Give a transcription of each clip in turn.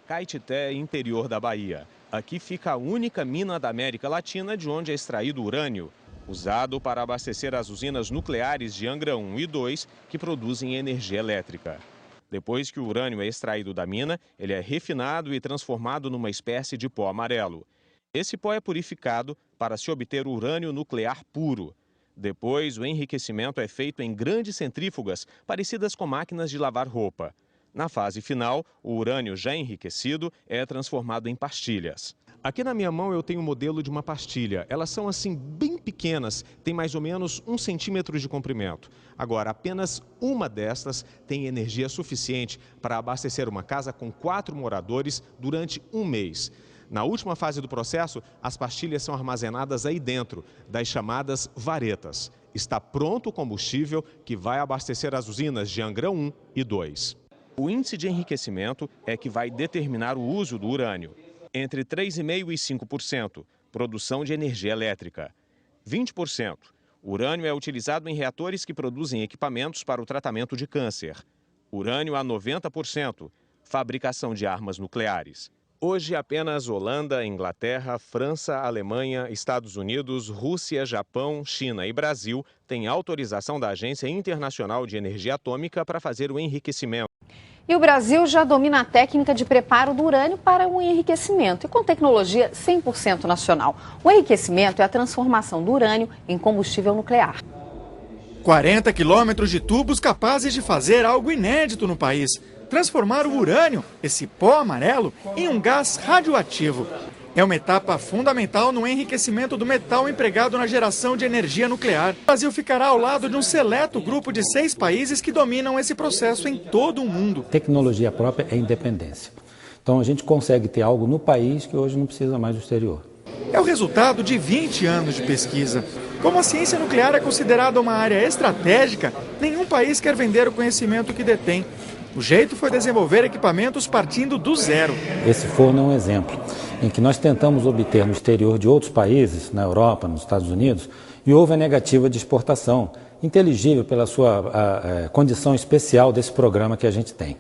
Caetité, interior da Bahia. Aqui fica a única mina da América Latina de onde é extraído urânio, usado para abastecer as usinas nucleares de Angra 1 e 2, que produzem energia elétrica. Depois que o urânio é extraído da mina, ele é refinado e transformado numa espécie de pó amarelo. Esse pó é purificado para se obter urânio nuclear puro. Depois, o enriquecimento é feito em grandes centrífugas, parecidas com máquinas de lavar roupa. Na fase final, o urânio já enriquecido é transformado em pastilhas. Aqui na minha mão eu tenho o modelo de uma pastilha. Elas são assim bem pequenas, tem mais ou menos 1 centímetro de comprimento. Agora, apenas uma destas tem energia suficiente para abastecer uma casa com 4 moradores durante 1 mês. Na última fase do processo, as pastilhas são armazenadas aí dentro, das chamadas varetas. Está pronto o combustível que vai abastecer as usinas de Angra 1 e 2. O índice de enriquecimento é que vai determinar o uso do urânio. Entre 3,5% e 5%, produção de energia elétrica. 20%, urânio é utilizado em reatores que produzem equipamentos para o tratamento de câncer. Urânio a 90%, fabricação de armas nucleares. Hoje, apenas Holanda, Inglaterra, França, Alemanha, Estados Unidos, Rússia, Japão, China e Brasil têm autorização da Agência Internacional de Energia Atômica para fazer o enriquecimento. E o Brasil já domina a técnica de preparo do urânio para o enriquecimento e com tecnologia 100% nacional. O enriquecimento é a transformação do urânio em combustível nuclear. 40 quilômetros de tubos capazes de fazer algo inédito no país. Transformar o urânio, esse pó amarelo, em um gás radioativo. É uma etapa fundamental no enriquecimento do metal empregado na geração de energia nuclear. O Brasil ficará ao lado de um seleto grupo de 6 países que dominam esse processo em todo o mundo. Tecnologia própria é independência. Então a gente consegue ter algo no país que hoje não precisa mais do exterior. É o resultado de 20 anos de pesquisa. Como a ciência nuclear é considerada uma área estratégica, nenhum país quer vender o conhecimento que detém. O jeito foi desenvolver equipamentos partindo do zero. Esse forno é um exemplo em que nós tentamos obter no exterior de outros países, na Europa, nos Estados Unidos, e houve a negativa de exportação, inteligível pela sua condição especial desse programa que a gente tem.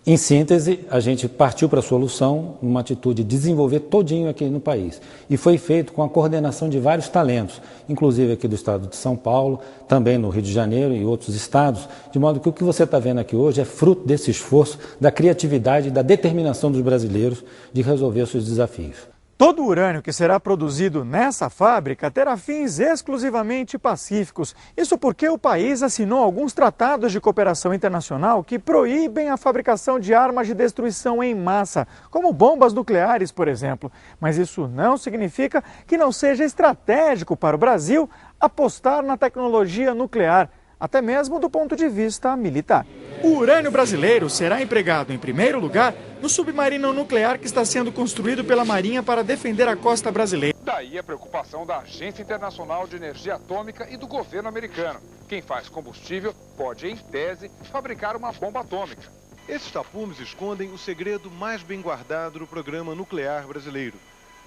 Em síntese, a gente partiu para a solução, numa atitude de desenvolver todinho aqui no país. E foi feito com a coordenação de vários talentos, inclusive aqui do estado de São Paulo, também no Rio de Janeiro e outros estados, de modo que o que você está vendo aqui hoje é fruto desse esforço, da criatividade e da determinação dos brasileiros de resolver seus desafios. Todo o urânio que será produzido nessa fábrica terá fins exclusivamente pacíficos. Isso porque o país assinou alguns tratados de cooperação internacional que proíbem a fabricação de armas de destruição em massa, como bombas nucleares, por exemplo. Mas isso não significa que não seja estratégico para o Brasil apostar na tecnologia nuclear, até mesmo do ponto de vista militar. O urânio brasileiro será empregado, em primeiro lugar, no submarino nuclear que está sendo construído pela Marinha para defender a costa brasileira. Daí a preocupação da Agência Internacional de Energia Atômica e do governo americano. Quem faz combustível pode, em tese, fabricar uma bomba atômica. Esses tapumes escondem o segredo mais bem guardado do programa nuclear brasileiro.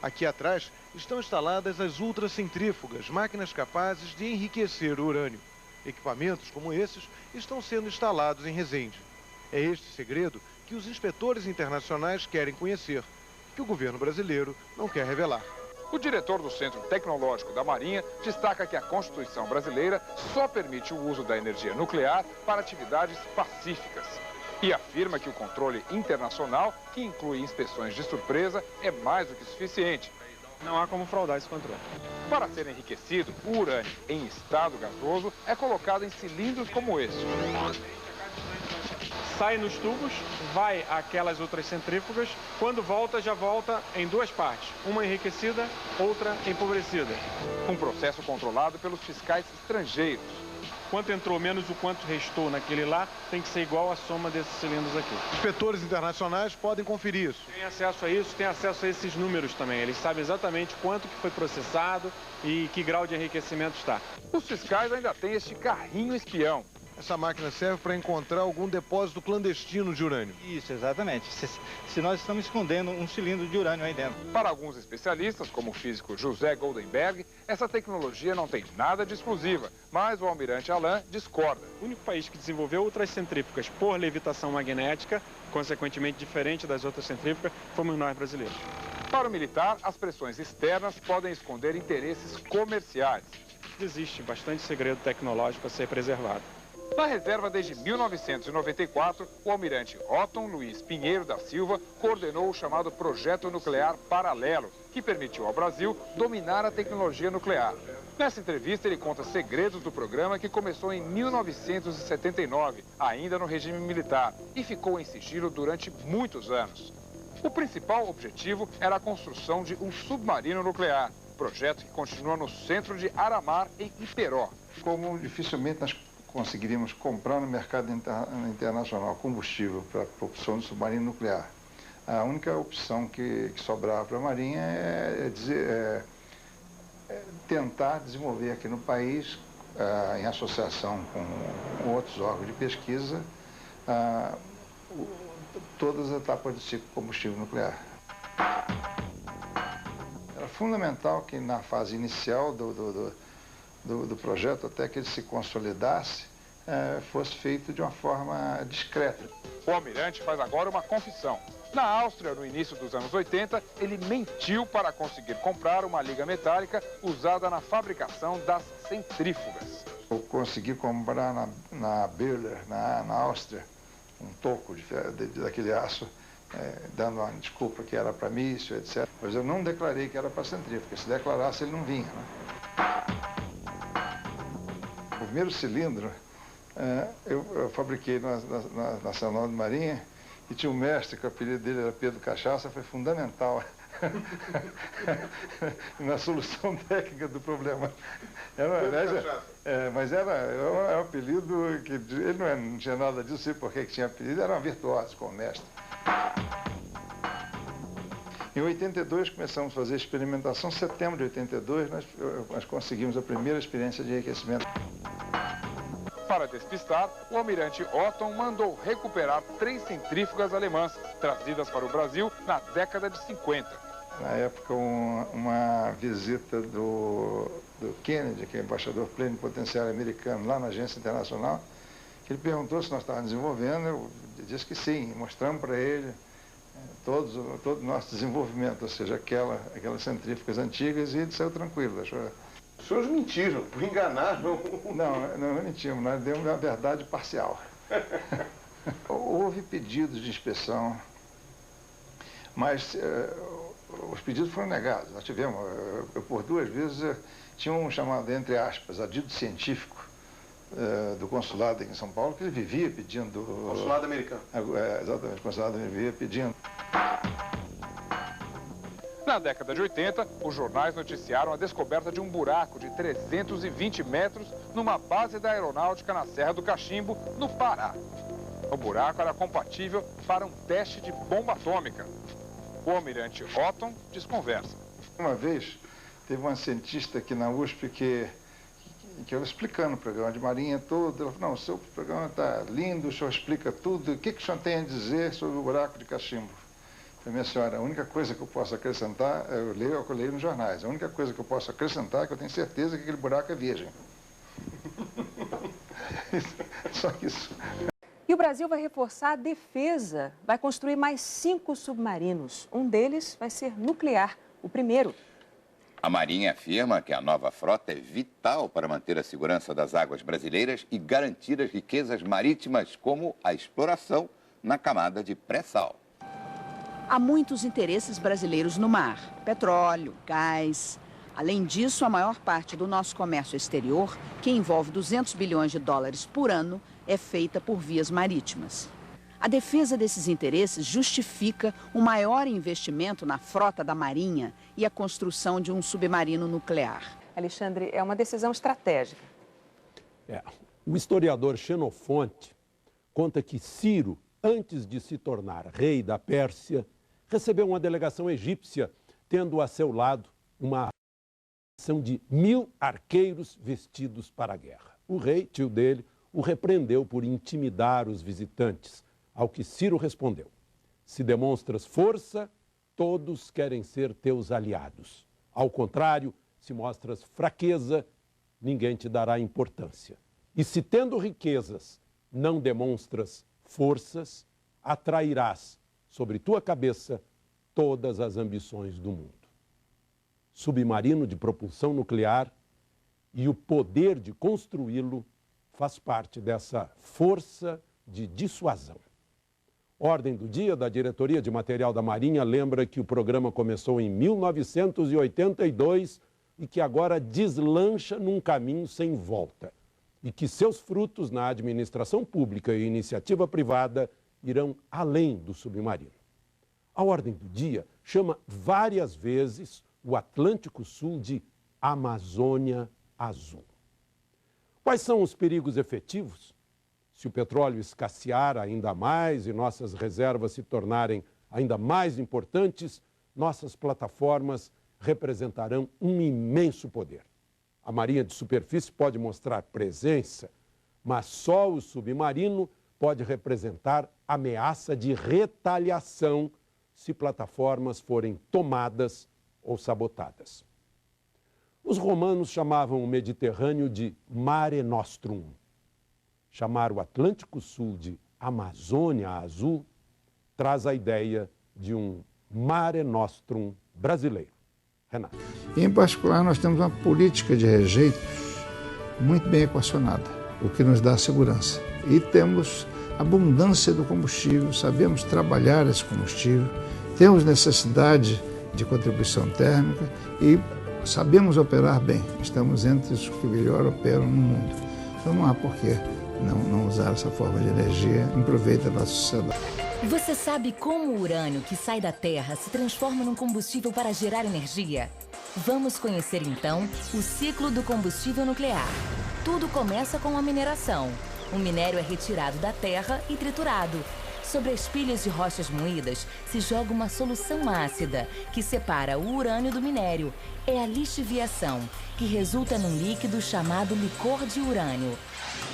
Aqui atrás estão instaladas as ultracentrífugas, máquinas capazes de enriquecer o urânio. Equipamentos como esses estão sendo instalados em Resende. É este segredo que os inspetores internacionais querem conhecer, que o governo brasileiro não quer revelar. O diretor do Centro Tecnológico da Marinha destaca que a Constituição brasileira só permite o uso da energia nuclear para atividades pacíficas. E afirma que o controle internacional, que inclui inspeções de surpresa, é mais do que suficiente. Não há como fraudar esse controle. Para ser enriquecido, o urânio em estado gasoso é colocado em cilindros como esse. Sai nos tubos, vai àquelas outras centrífugas, quando volta, já volta em 2 partes. Uma enriquecida, outra empobrecida. Um processo controlado pelos fiscais estrangeiros. Quanto entrou menos o quanto restou naquele lá, tem que ser igual a soma desses cilindros aqui. Inspetores internacionais podem conferir isso. Tem acesso a isso, tem acesso a esses números também. Eles sabem exatamente quanto que foi processado e que grau de enriquecimento está. Os fiscais ainda têm este carrinho espião. Essa máquina serve para encontrar algum depósito clandestino de urânio. Isso, exatamente. Se nós estamos escondendo um cilindro de urânio aí dentro. Para alguns especialistas, como o físico José Goldenberg, essa tecnologia não tem nada de exclusiva, mas o almirante Alain discorda. O único país que desenvolveu outras centrífugas por levitação magnética, consequentemente diferente das outras centrífugas, fomos nós brasileiros. Para o militar, as pressões externas podem esconder interesses comerciais. Existe bastante segredo tecnológico a ser preservado. Na reserva desde 1994, o almirante Otton Luiz Pinheiro da Silva coordenou o chamado Projeto Nuclear Paralelo, que permitiu ao Brasil dominar a tecnologia nuclear. Nessa entrevista, ele conta segredos do programa que começou em 1979, ainda no regime militar, e ficou em sigilo durante muitos anos. O principal objetivo era a construção de um submarino nuclear, projeto que continua no centro de Aramar, em Iperó. Como dificilmente nós conseguiríamos comprar no mercado internacional combustível para a propulsão do submarino nuclear, a única opção que sobrava para a Marinha é tentar desenvolver aqui no país, em associação com outros órgãos de pesquisa, todas as etapas do ciclo combustível nuclear. Era fundamental que na fase inicial do projeto, até que ele se consolidasse, fosse feito de uma forma discreta. O almirante faz agora uma confissão. Na Áustria, no início dos anos 80, ele mentiu para conseguir comprar uma liga metálica usada na fabricação das centrífugas. Eu consegui comprar na Birler, na Áustria, um toco daquele aço, dando uma desculpa que era para míssil, etc. Mas eu não declarei que era para centrífuga. Se declarasse, ele não vinha, né? O primeiro cilindro eu fabriquei na Nacional de Marinha, e tinha um mestre, que o apelido dele era Pedro Cachaça, foi fundamental na solução técnica do problema. Mas era um apelido que ele não tinha nada disso, sei por que tinha apelido, era um virtuoso como mestre. Em 82 começamos a fazer experimentação, em setembro de 82 nós conseguimos a primeira experiência de enriquecimento. Para despistar, o almirante Otton mandou recuperar 3 centrífugas alemãs, trazidas para o Brasil na década de 50. Na época, uma visita do Kennedy, que é embaixador plenipotenciário americano, lá na agência internacional, que ele perguntou se nós estávamos desenvolvendo, eu disse que sim, mostramos para ele todo o nosso desenvolvimento, ou seja, aquelas centrífugas antigas, e ele saiu tranquilo, achou. Os senhores mentiram, enganaram. Não mentimos, nós demos a verdade parcial. Houve pedidos de inspeção, mas os pedidos foram negados. Nós tivemos, por 2 vezes, tinha um chamado, entre aspas, adido científico do consulado aqui em São Paulo, que ele vivia pedindo... Consulado americano. Exatamente, o consulado vivia pedindo. Na década de 80, os jornais noticiaram a descoberta de um buraco de 320 metros numa base da aeronáutica na Serra do Cachimbo, no Pará. O buraco era compatível para um teste de bomba atômica. O almirante Otton desconversa. Uma vez, teve uma cientista aqui na USP que eu explicando o programa de Marinha todo, ela falou, não, o seu programa está lindo, o senhor explica tudo, o que o senhor tem a dizer sobre o buraco de Cachimbo? Minha senhora, a única coisa que eu posso acrescentar, eu leio o que eu leio nos jornais, a única coisa que eu posso acrescentar é que eu tenho certeza que aquele buraco é virgem. Só isso. E o Brasil vai reforçar a defesa, vai construir mais 5 submarinos. Um deles vai ser nuclear, o primeiro. A Marinha afirma que a nova frota é vital para manter a segurança das águas brasileiras e garantir as riquezas marítimas, como a exploração na camada de pré-sal. Há muitos interesses brasileiros no mar: petróleo, gás. Além disso, a maior parte do nosso comércio exterior, que envolve 200 bilhões de dólares por ano, é feita por vias marítimas. A defesa desses interesses justifica o maior investimento na frota da Marinha e a construção de um submarino nuclear. Alexandre, é uma decisão estratégica. O historiador Xenofonte conta que Ciro, antes de se tornar rei da Pérsia, recebeu uma delegação egípcia, tendo a seu lado uma delegação de 1000 arqueiros vestidos para a guerra. O rei, tio dele, o repreendeu por intimidar os visitantes, ao que Ciro respondeu: se demonstras força, todos querem ser teus aliados. Ao contrário, se mostras fraqueza, ninguém te dará importância. E se tendo riquezas, não demonstras forças, atrairás sobre tua cabeça todas as ambições do mundo. Submarino de propulsão nuclear e o poder de construí-lo faz parte dessa força de dissuasão. Ordem do dia da Diretoria de Material da Marinha lembra que o programa começou em 1982 e que agora deslancha num caminho sem volta e que seus frutos na administração pública e iniciativa privada irão além do submarino. A Ordem do Dia chama várias vezes o Atlântico Sul de Amazônia Azul. Quais são os perigos efetivos? Se o petróleo escassear ainda mais e nossas reservas se tornarem ainda mais importantes, nossas plataformas representarão um imenso poder. A Marinha de Superfície pode mostrar presença, mas só o submarino pode representar ameaça de retaliação se plataformas forem tomadas ou sabotadas. Os romanos chamavam o Mediterrâneo de Mare Nostrum. Chamar o Atlântico Sul de Amazônia Azul traz a ideia de um Mare Nostrum brasileiro. Renato. Em particular, nós temos uma política de rejeitos muito bem equacionada, o que nos dá segurança. E temos abundância do combustível, sabemos trabalhar esse combustível, temos necessidade de contribuição térmica e sabemos operar bem. Estamos entre os que melhor operam no mundo. Então não há por que não usar essa forma de energia em proveito da nossa sociedade. Você sabe como o urânio que sai da Terra se transforma num combustível para gerar energia? Vamos conhecer então o ciclo do combustível nuclear. Tudo começa com a mineração. O minério é retirado da terra e triturado. Sobre as pilhas de rochas moídas se joga uma solução ácida que separa o urânio do minério. É a lixiviação, que resulta num líquido chamado licor de urânio.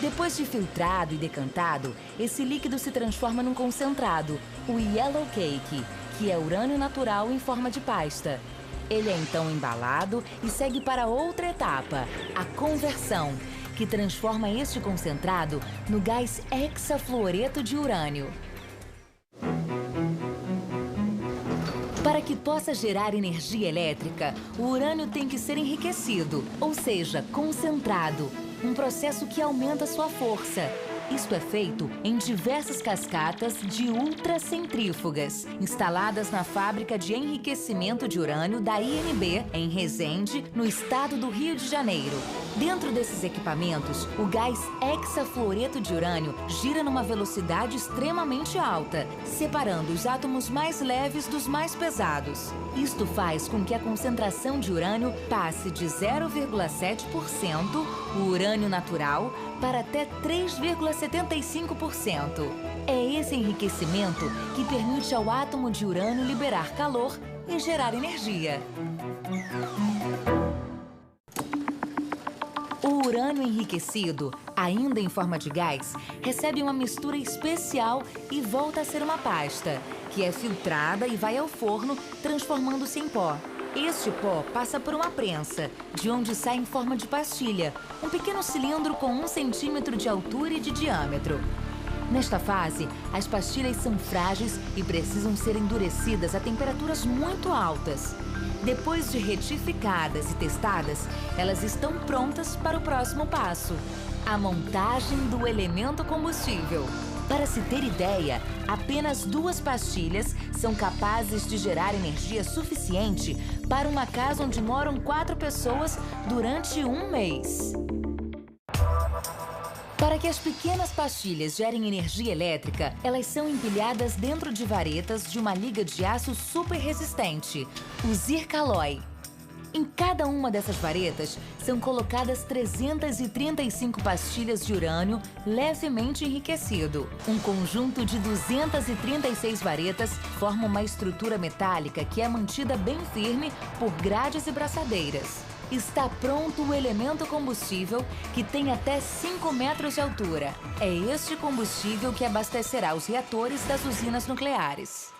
Depois de filtrado e decantado, esse líquido se transforma num concentrado, o yellow cake, que é urânio natural em forma de pasta. Ele é então embalado e segue para outra etapa, a conversão, que transforma este concentrado no gás hexafluoreto de urânio. Para que possa gerar energia elétrica, o urânio tem que ser enriquecido, ou seja, concentrado. Um processo que aumenta sua força. Isto é feito em diversas cascatas de ultracentrífugas, instaladas na fábrica de enriquecimento de urânio da INB, em Resende, no estado do Rio de Janeiro. Dentro desses equipamentos, o gás hexafluoreto de urânio gira numa velocidade extremamente alta, separando os átomos mais leves dos mais pesados. Isto faz com que a concentração de urânio passe de 0,7%, o urânio natural, para até 3,75%. É esse enriquecimento que permite ao átomo de urânio liberar calor e gerar energia. O urânio enriquecido, ainda em forma de gás, recebe uma mistura especial e volta a ser uma pasta, que é filtrada e vai ao forno, transformando-se em pó. Este pó passa por uma prensa, de onde sai em forma de pastilha, um pequeno cilindro com 1 centímetro de altura e de diâmetro. Nesta fase, as pastilhas são frágeis e precisam ser endurecidas a temperaturas muito altas. Depois de retificadas e testadas, elas estão prontas para o próximo passo, a montagem do elemento combustível. Para se ter ideia, apenas 2 pastilhas são capazes de gerar energia suficiente para uma casa onde moram 4 pessoas durante 1 mês. Para que as pequenas pastilhas gerem energia elétrica, elas são empilhadas dentro de varetas de uma liga de aço super resistente, o Zircaloy. Em cada uma dessas varetas são colocadas 335 pastilhas de urânio levemente enriquecido. Um conjunto de 236 varetas forma uma estrutura metálica que é mantida bem firme por grades e braçadeiras. está pronto o elemento combustível que tem até 5 metros de altura. É este combustível que abastecerá os reatores das usinas nucleares.